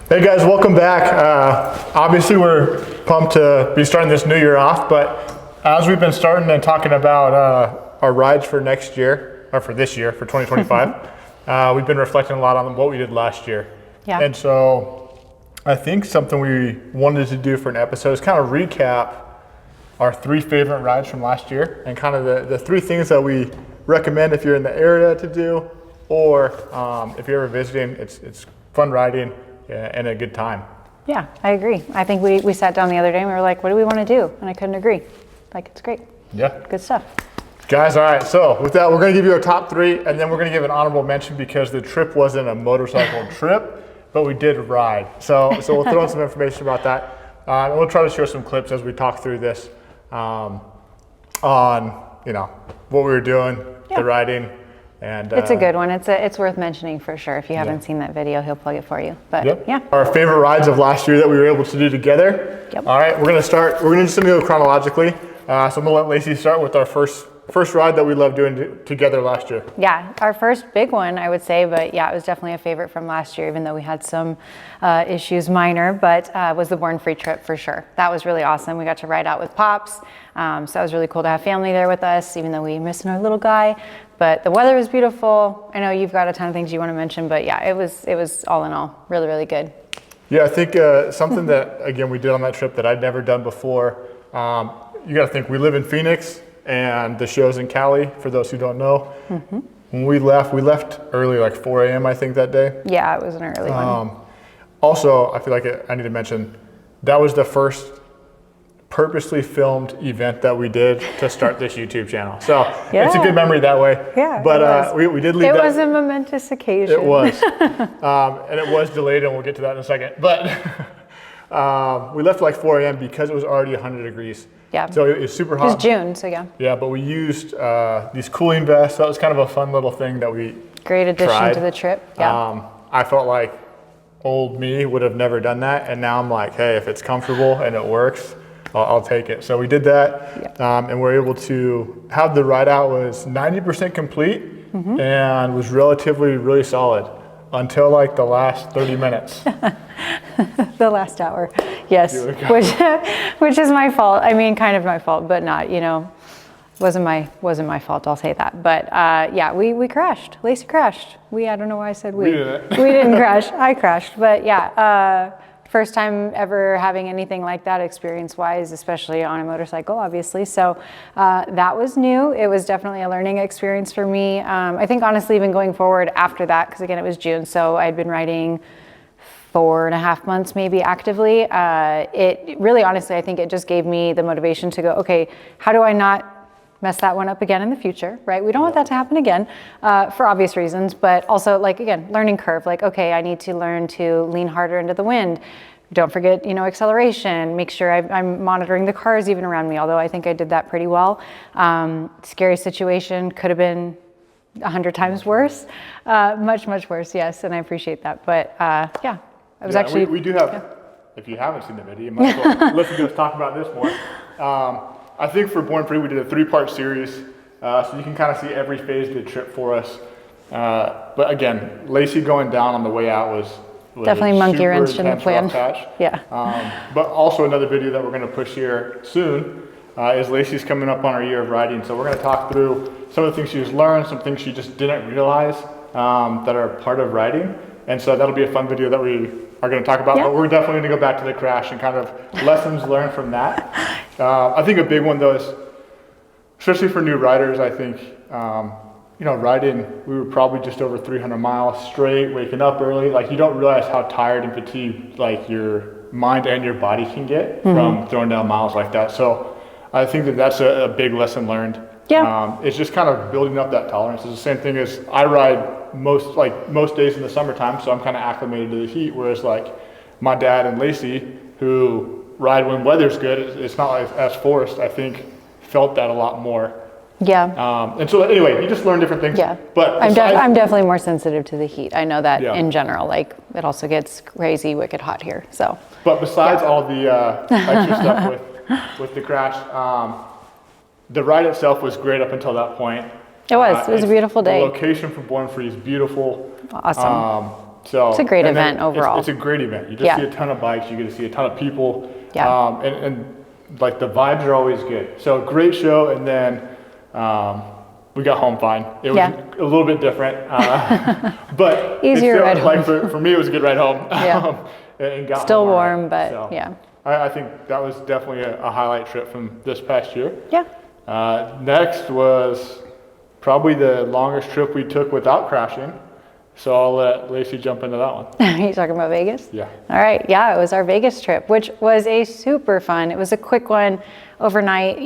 Hey guys, welcome back. Obviously we're pumped to be starting this new year off, but as we've been starting and talking about our rides for next year, or for this year, for 2025, we've been reflecting a lot on what we did last year. Yeah. And so I think something we wanted to do for an episode is kind of recap our 3 favorite rides from last year and kind of the 3 things that we recommend if you're in the area to do, or if you're ever visiting, it's fun riding. Yeah, and a good time. Yeah, I agree. I think we sat down the other day and we were like, what do we want to do? And I couldn't agree. Like, it's great. Yeah. Good stuff. Guys, all right, so with that, we're going to give you our top 3, and then we're going to give an honorable mention because the trip wasn't a motorcycle trip, but we did ride. So we'll throw in some information about that. And we'll try to share some clips as we talk through this on, what we were doing, the riding. And it's a good one. It's worth mentioning for sure. If you haven't seen that video, he'll plug it for you. But yeah. Our favorite rides of last year that we were able to do together. Yep. All right, we're gonna just go chronologically. So I'm gonna let Lacey start with our first ride that we loved doing together last year. Yeah, our first big one, I would say, but yeah, it was definitely a favorite from last year, even though we had some issues, minor, but was the Born Free trip for sure. That was really awesome. We got to ride out with Pops. So that was really cool to have family there with us, even though we missed our little guy. But the weather was beautiful. I know you've got a ton of things you want to mention, but yeah, it was all in all really, really good. Yeah, I think something that, again, we did on that trip that I'd never done before, you got to think we live in Phoenix and the show's in Cali, for those who don't know. Mm-hmm. When we left early, like 4 a.m. I think that day. Yeah, it was an early one. Also, I feel like I need to mention, that was the first purposely filmed event that we did to start this YouTube channel. So it's a good memory that way. Yeah, but we did leave It was a momentous occasion. It was. And it was delayed, and we'll get to that in a second. But we left at like 4 a.m. because it was already 100 degrees. Yeah. So it was super hot. It was June, so yeah. Yeah, but we used these cooling vests. That was kind of a fun little thing that we Great addition tried. To the trip. Yeah. I felt like old me would have never done that, and now I'm like, hey, if it's comfortable and it works, I'll take it. So we did that, and we're able to have the ride out was 90% complete and was relatively really solid until like the last 30 minutes. The last hour, yes, which is my fault. I mean, kind of my fault, but not, wasn't my fault. I'll say that. But yeah, we crashed. Lacey crashed. I don't know why I said we. We didn't crash. I crashed. But yeah, first time ever having anything like that experience-wise, especially on a motorcycle, obviously. So that was new. It was definitely a learning experience for me. I think honestly, even going forward after that, because again, it was June, so I'd been riding 4.5 months maybe actively. It really, honestly, I think it just gave me the motivation to go, okay, how do I not mess that one up again in the future, right? We don't want that to happen again for obvious reasons, but also like, again, learning curve, like, okay, I need to learn to lean harder into the wind. Don't forget, acceleration, make sure I'm monitoring the cars even around me, although I think I did that pretty well. Scary situation, could have been 100 times worse, much, much worse, yes, and I appreciate that. But yeah, I was actually... We do have, if you haven't seen the video, you might as well listen to us talk about this more. I think for Born Free, we did a 3-part series, so you can kind of see every phase of the trip for us. But again, Lacey going down on the way out was definitely monkey wrenched in the plan. Yeah. But also another video that we're going to push here soon is Lacey's coming up on our year of riding. So we're going to talk through some of the things she's learned, some things she just didn't realize that are part of riding. And so that'll be a fun video that we are going to talk about, but we're definitely going to go back to the crash and kind of lessons learned from that. I think a big one though is, especially for new riders, I think, riding, we were probably just over 300 miles straight, waking up early. Like, you don't realize how tired and fatigued like your mind and your body can get from throwing down miles like that. So I think that's a big lesson learned. Yeah. It's just kind of building up that tolerance. It's the same thing as I ride most days in the summertime, so I'm kind of acclimated to the heat, whereas like my dad and Lacey, who ride when weather's good, it's not like as forced, I think, felt that a lot more. Yeah. And so anyway, you just learn different things. Yeah. But I'm definitely more sensitive to the heat. I know that in general, like it also gets crazy, wicked hot here. So. But besides all the extra stuff with the crash, the ride itself was great up until that point. It was a beautiful day. The location for Born Free is beautiful. Awesome. So it's a great event overall. It's a great event. You just see a ton of bikes. You get to see a ton of people. Yeah. And like the vibes are always good. So great show. And then we got home fine. It was a little bit different, but easier ride home. Like for me, it was a good ride home. Yeah. And got still home warm, right. but so yeah. I think that was definitely a highlight trip from this past year. Yeah. Next was probably the longest trip we took without crashing. So I'll let Lacey jump into that one. Are you talking about Vegas? Yeah. All right. Yeah, it was our Vegas trip, which was a super fun. It was a quick one overnight,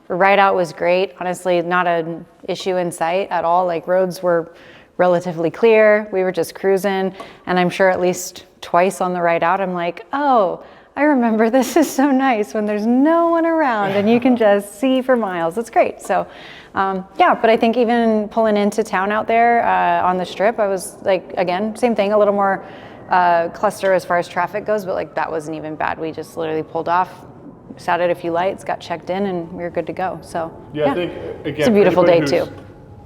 ride out was great. Honestly, not an issue in sight at all. Like roads were relatively clear. We were just cruising. And I'm sure at least twice on the ride out, I'm like, oh, I remember this is so nice when there's no one around and you can just see for miles. It's great. So but I think even pulling into town out there on the strip, I was like, again, same thing, a little more cluster as far as traffic goes, but like that wasn't even bad. We just literally pulled off, sat at a few lights, got checked in, and we were good to go. So I think, again, it's a beautiful day too.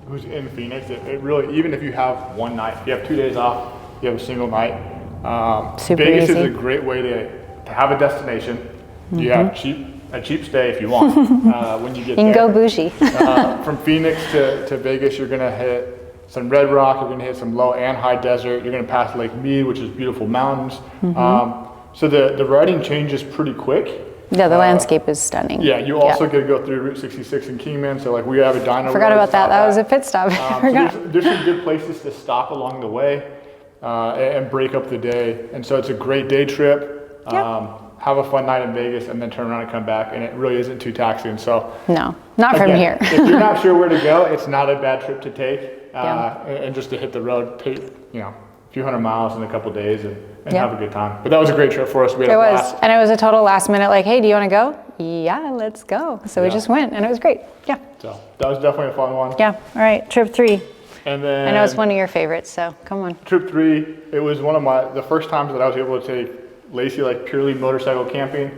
Who's in Phoenix, it really, even if you have one night, if you have 2 days off, you have a single night, Vegas is a great way to have a destination. Mm-hmm. You have a cheap stay if you want when you get there. You can go bougie. From Phoenix to Vegas, you're gonna hit some Red Rock, you're gonna hit some low and high desert, you're gonna pass Lake Mead, which is beautiful mountains. Mm-hmm. So the riding changes pretty quick. Yeah, the landscape is stunning. Yeah, you also get to go through Route 66 in Kingman, so like we have a dyno. Forgot about that. That was a pit stop. So there's some good places to stop along the way and break up the day, and so it's a great day trip. Have a fun night in Vegas and then turn around and come back, and it really isn't too taxing. So no, not from here. If you're not sure where to go, it's not a bad trip to take, and just to hit the road, take a few hundred miles in a couple days and have a good time. But that was a great trip for us. We had a blast. And it was a total last minute, like, hey, do you want to go? Yeah, let's go. So we just went, and it was great. Yeah. So that was definitely a fun one. Yeah. All right, trip 3. And then I know it's one of your favorites, so come on. Trip 3. It was one of the first times that I was able to take Lacey like purely motorcycle camping.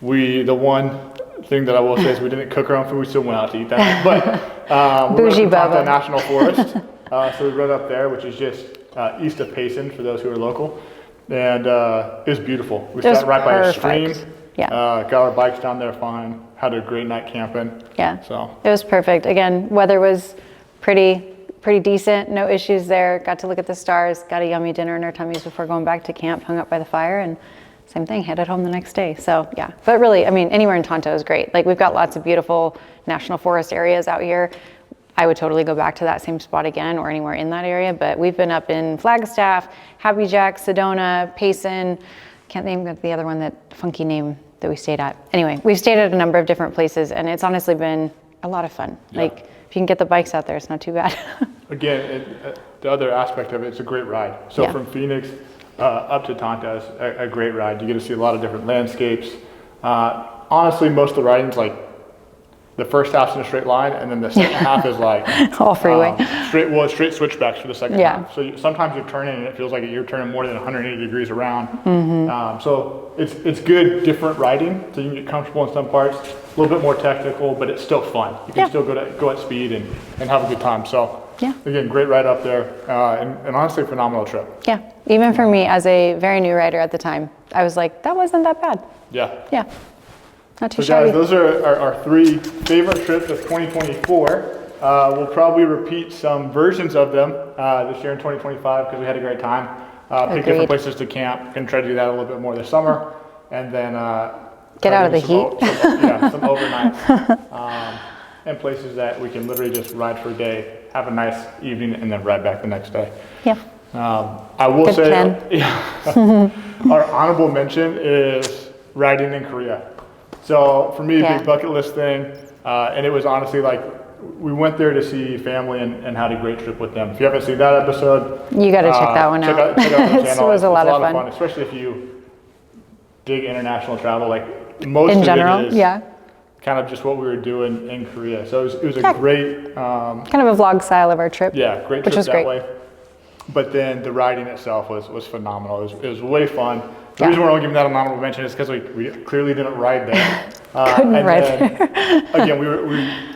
The one thing that I will say is we didn't cook our own food. We still went out to eat that. But we went to Tonto National Forest. So we rode up there, which is just east of Payson for those who are local. And it was beautiful. We sat right by a stream. Yeah. Got our bikes down there fine. Had a great night camping. Yeah. So it was perfect. Again, weather was pretty decent, no issues there. Got to look at the stars, got a yummy dinner in our tummies before going back to camp, hung up by the fire, and same thing, headed home the next day. So yeah, but really, I mean, anywhere in Tonto is great. Like we've got lots of beautiful national forest areas out here. I would totally go back to that same spot again or anywhere in that area, but we've been up in Flagstaff, Happy Jack, Sedona, Payson, can't name the other one, that funky name that we stayed at. Anyway, we've stayed at a number of different places, and it's honestly been a lot of fun. Yeah. Like if you can get the bikes out there, it's not too bad. Again, the other aspect of it, it's a great ride. So from Phoenix up to Tonto is a great ride. You get to see a lot of different landscapes. Honestly, most of the riding's like the first half's in a straight line, and then the second half is like all freeway. Straight switchbacks for the second half. So sometimes you're turning and it feels like you're turning more than 180 degrees around. Mm-hmm. So it's good, different riding, so you can get comfortable in some parts. A little bit more technical, but it's still fun. You can still go at speed and have a good time. So again, great ride up there, and honestly, phenomenal trip. Yeah, even for me as a very new rider at the time, I was like, that wasn't that bad. Yeah. Not too shabby. Guys, those are our 3 favorite trips of 2024. We'll probably repeat some versions of them this year in 2025 because we had a great time. Pick different places to camp. Going to try to do that a little bit more this summer, and then get out of the heat. Some overnights and places that we can literally just ride for a day, have a nice evening, and then ride back the next day. Yeah. I will say our honorable mention is riding in Korea. So for me, a big bucket list thing, and it was honestly like we went there to see family and had a great trip with them. If you haven't seen that episode, you got to check that one out. Check out the channel. It was a lot of fun, especially if you dig international travel. Like most in of general, it is kind of just what we were doing in Korea. So it was a great kind of a vlog style of our trip. Yeah, great trip which was that great. way. but then the riding itself was phenomenal. It was way fun. The Yeah. reason we're only giving that an honorable mention is because we clearly didn't ride there. Couldn't and ride then, again, we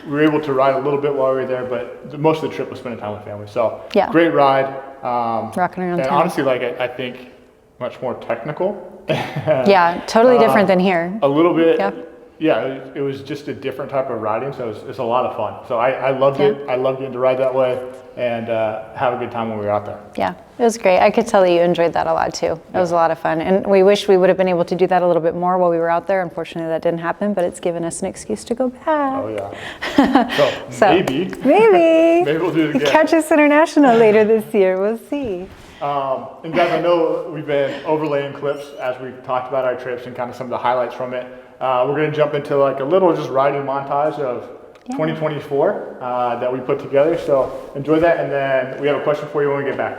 were able to ride a little bit while we were there, but most of the trip was spending time with family. So Yeah. great ride. Rocking around and town. honestly, like I think much more technical. Yeah, totally different than here. A little bit. Yeah. Yeah, it was just a different type of riding, so it's a lot of fun. So I loved Yeah. it. I loved getting to ride that way and have a good time when we were out there. Yeah, it was great. I could tell that you enjoyed that a lot too. It was a lot of fun. And we wish we would have been able to do that a little bit more while we were out there. Unfortunately, that didn't happen, but it's given us an excuse to go back. Oh yeah. So maybe Maybe we'll do it again. Catch us international later this year. We'll see. And guys, I know we've been overlaying clips as we've talked about our trips and kind of some of the highlights from it. We're going to jump into like a little just riding montage of 2024 that we put together. So enjoy that, and then we have a question for you when we get back.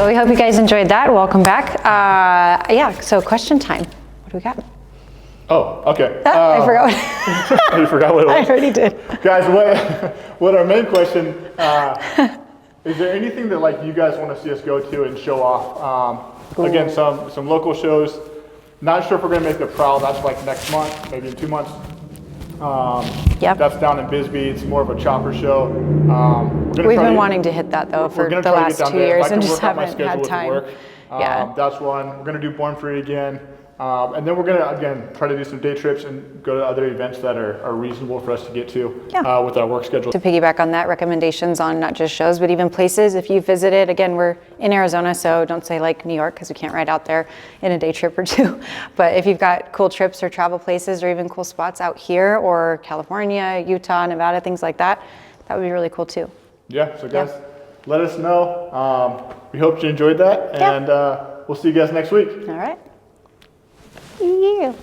We hope you guys enjoyed that. Welcome back. Yeah, so question time. What do we got? Oh, okay. I forgot. You forgot what it was? I already did. Guys, what our main question, is there anything that like you guys want to see us go to and show off? Again, some local shows. Not sure if we're going to make the Prowl. That's like next month, maybe in 2 months. Yep. That's down in Bisbee. It's more of a chopper show. We've been wanting to hit that though for the last 2 years and just haven't had time. That's one. We're going to do Born Free again. And then we're going to, again, try to do some day trips and go to other events that are reasonable for us to get to with our work schedule. To piggyback on that, recommendations on not just shows, but even places. If you visited, again, we're in Arizona, so don't say like New York because we can't ride out there in a day trip or two. But if you've got cool trips or travel places or even cool spots out here or California, Utah, Nevada, things like that, that would be really cool too. Yeah, so guys, let us know. We hope you enjoyed that, and we'll see you guys next week. All right. Yeah.